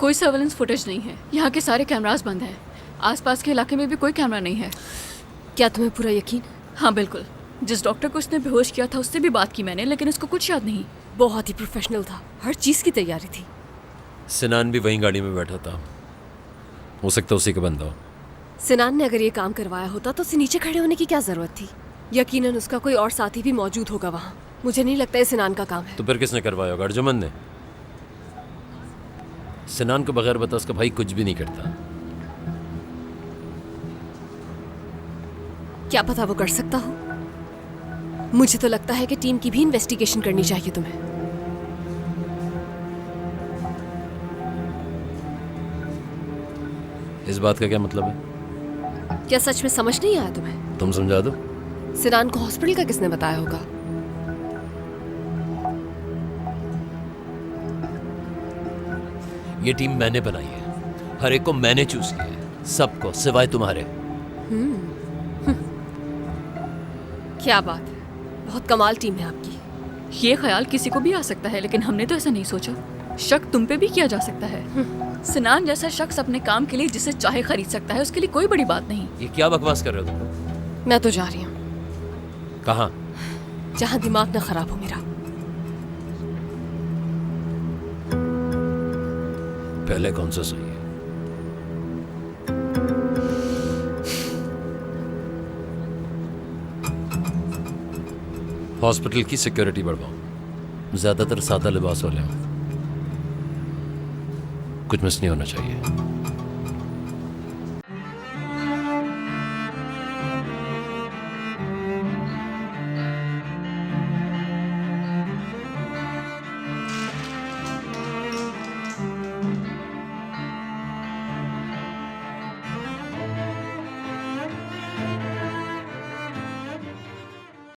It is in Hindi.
कोई सर्वेलेंस फुटेज नहीं है। यहाँ के सारे कैमरास बंद हैं। आसपास के इलाके में भी कोई कैमरा नहीं है। क्या तुम्हें पूरा यकीन? हाँ बिल्कुल। जिस डॉक्टर को उसने बेहोश किया था उससे भी बात की मैंने, लेकिन उसको कुछ याद नहीं। बहुत ही प्रोफेशनल था, हर चीज़ की तैयारी थी। सिनान भी वहीं गाड़ी में बैठा था, हो सकता उसी का बंदा हो। सिनान ने अगर ये काम करवाया होता तो उसे नीचे खड़े होने की क्या जरूरत थी? यकीनन उसका कोई और साथी भी मौजूद होगा वहाँ। मुझे नहीं लगता ये सिनान का काम है। तो फिर किसने करवाया होगा? अर्जुमन ने। सिनान को बगैर बता उसका भाई कुछ भी नहीं करता। क्या पता वो कर सकता हो। मुझे तो लगता है कि टीम की भी इन्वेस्टिगेशन करनी चाहिए तुम्हें। इस बात का क्या मतलब है? क्या सच में समझ नहीं आया तुम्हें? तुम समझा दो। सिनान को हॉस्पिटल का किसने बताया होगा? ये टीम मैंने बनाई है, हर एक को मैंने चूज किया है, सबको सिवाय तुम्हारे। क्या बात है, बहुत कमाल टीम है आपकी। ये ख्याल किसी को भी आ सकता है, लेकिन हमने तो ऐसा नहीं सोचा। शक तुम पे भी किया जा सकता है। सिनान जैसा शख्स अपने काम के लिए जिसे चाहे खरीद सकता है, उसके लिए कोई बड़ी बात नहीं। ये क्या बकवास कर रहे हो तुम? मैं तो जा रही हूँ। कहाँ? जहाँ दिमाग ना खराब हो मेरा। पहले कौन सा सही है? हॉस्पिटल की सिक्योरिटी बढ़वाओ, ज्यादातर सादा लिबास वाले हो, कुछ मिस नहीं होना चाहिए।